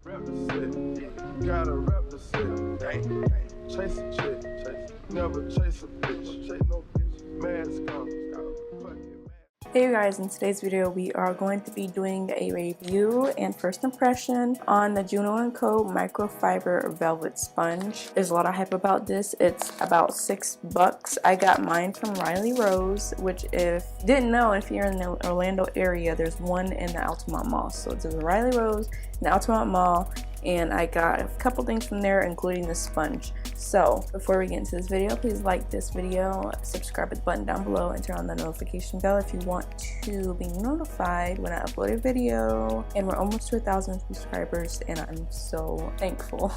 Represent, gotta represent. Chase a chick, never chase a bitch. Chase no bitch, mask on. Hey you guys, in today's video we are going to be doing a review and first impression on the Juno&Co microfiber velvet sponge. There's a lot of hype about this. It's about $6. I got mine from Riley Rose, which if you didn't know, if you're in the Orlando area, there's one in the Altamont Mall. So it's a Riley Rose in the Altamont Mall, and I got a couple things from there, including the sponge. So before we get into this video, please like this video, subscribe with the button down below, and turn on the notification bell if you want to be notified when I upload a video. And we're almost to 1,000 subscribers, and I'm so thankful.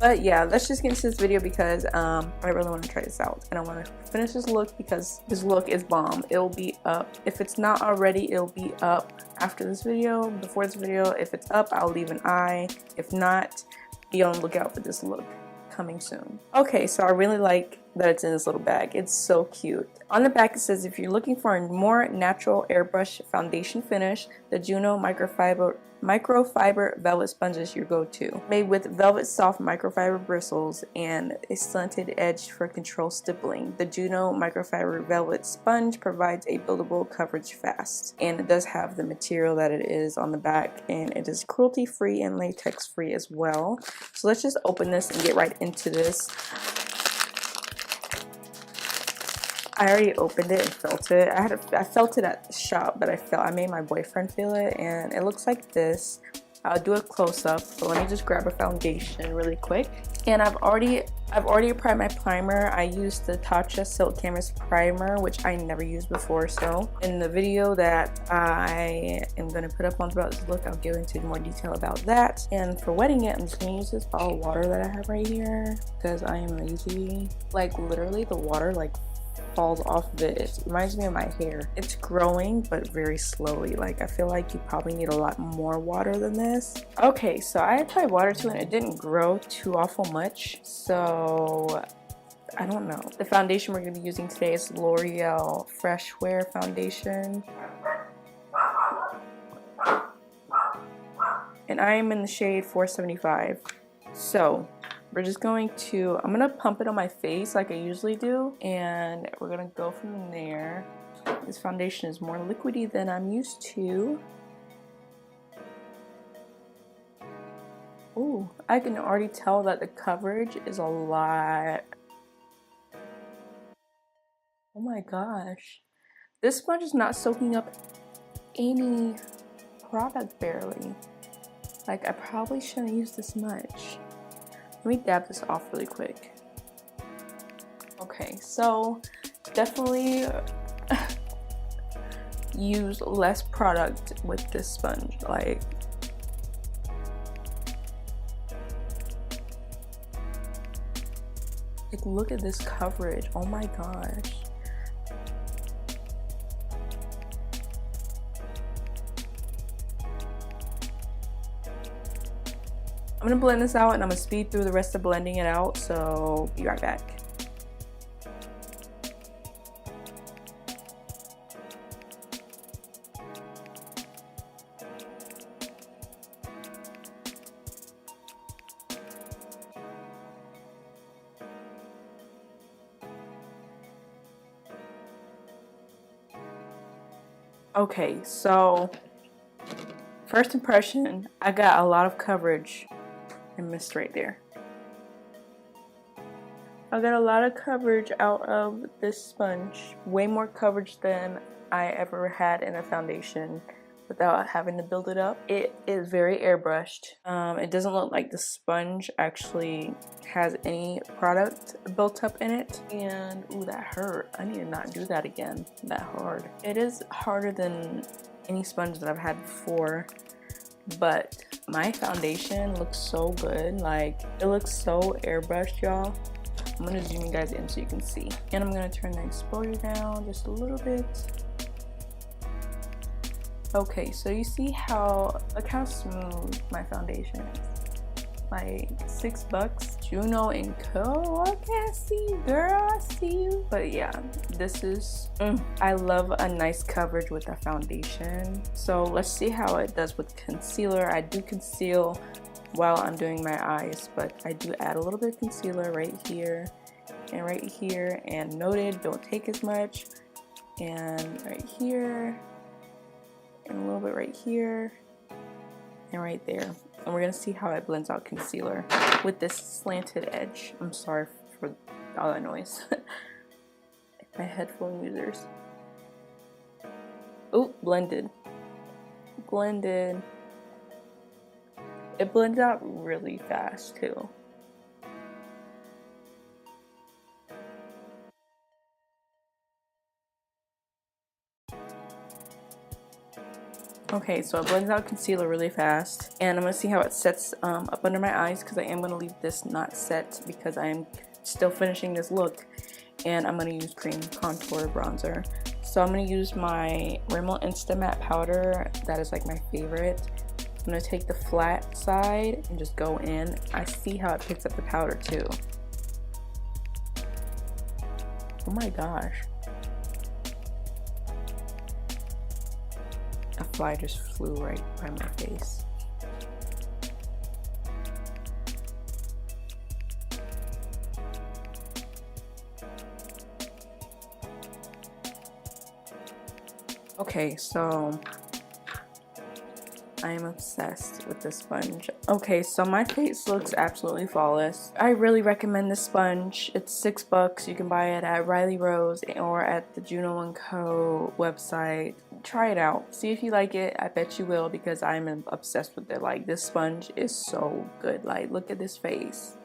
But yeah, let's just get into this video because I really want to try this out, and I want to finish this look because this look is bomb. It'll be up. If it's not already, it'll be up after this video, before this video. If it's up, I'll leave an eye. If not, be on the lookout for this look coming soon. Okay, so I really like that it's in this little bag. It's so cute. On the back it says, if you're looking for a more natural airbrush foundation finish, the Juno microfiber velvet sponge is your go-to. Made with velvet soft microfiber bristles and a slanted edge for controlled stippling, the Juno microfiber velvet sponge provides a buildable coverage fast. And it does have the material that it is on the back, and it is cruelty free and latex free as well. So let's just open this and get right into this. I already opened it and felt it. I felt it at the shop, but I made my boyfriend feel it, and it looks like this. I'll do a close-up, but let me just grab a foundation really quick. And I've already applied my primer. I used the Tatcha Silk Canvas primer, which I never used before. So in the video that I am going to put up on about this look, I'll go into more detail about that. And for wetting it, I'm just going to use this bottle of water that I have right here because I am lazy. Like literally the water falls off of it. It reminds me of my hair. It's growing, but very slowly. Like I feel like you probably need a lot more water than this. Okay, so I applied water to it and it didn't grow too awful much, so I don't know. The foundation we're going to be using today is L'Oreal Fresh Wear foundation, and I am in the shade 475. So we're just going to, I'm gonna pump it on my face like I usually do, and we're gonna go from there. This foundation is more liquidy than I'm used to. Ooh, I can already tell that the coverage is a lot. Oh my gosh. This sponge is not soaking up any product barely. Like I probably shouldn't use this much. Let me dab this off really quick. Okay, so definitely use less product with this sponge. Like look at this coverage. Oh my gosh. I'm gonna blend this out and I'm gonna speed through the rest of blending it out, so be right back. Okay, so first impression, I got a lot of coverage. I missed right there. I got a lot of coverage out of this sponge. Way more coverage than I ever had in a foundation without having to build it up. It is very airbrushed. It doesn't look like the sponge actually has any product built up in it. And ooh, that hurt. I need to not do that again that hard. It is harder than any sponge that I've had before, but my foundation looks so good. Like it looks so airbrushed, y'all. I'm gonna zoom you guys in so you can see, and I'm gonna turn the exposure down just a little bit. Okay, so you see look how smooth my foundation is. Like $6. Juno&Co. Okay, I see you, girl. I see you. But yeah, this is I love a nice coverage with a foundation. So let's see how it does with concealer. I do conceal while I'm doing my eyes, but I do add a little bit of concealer right here and right here, and noted, don't take as much, and right here, and a little bit right here, and right there. And we're gonna see how it blends out concealer with this slanted edge. I'm sorry for all that noise. My headphone users. Oh, blended. Blended. It blends out really fast too. Okay, so it blends out concealer really fast, and I'm gonna see how it sets up under my eyes, because I am gonna leave this not set because I am still finishing this look, and I'm gonna use cream contour bronzer. So I'm gonna use my Rimmel Insta Matte powder. That is like my favorite. I'm gonna take the flat side and just go in. I see how it picks up the powder too. Oh my gosh. A fly just flew right by my face. Okay, so I am obsessed with this sponge. Okay, so my face looks absolutely flawless. I really recommend this sponge. It's $6. You can buy it at Riley Rose or at the Juno&Co website. Try it out. See if you like it. I bet you will, because I'm obsessed with it. Like, this sponge is so good. Like, look at this face.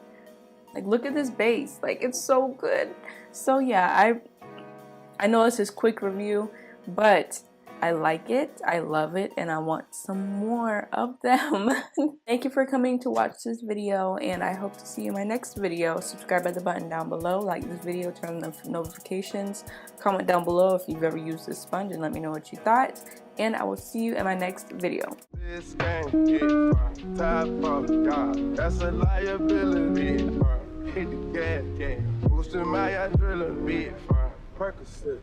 Like, look at this base. Like, it's so good. So yeah, I know this is quick review, but I like it, I love it, and I want some more of them. Thank you for coming to watch this video, and I hope to see you in my next video. Subscribe at the button down below, like this video, turn on the notifications, comment down below if you've ever used this sponge and let me know what you thought, and I will see you in my next video. This game get fine. Top of God, that's a liability. Hit the gas, boosting my adrenaline, be fine. Percocet.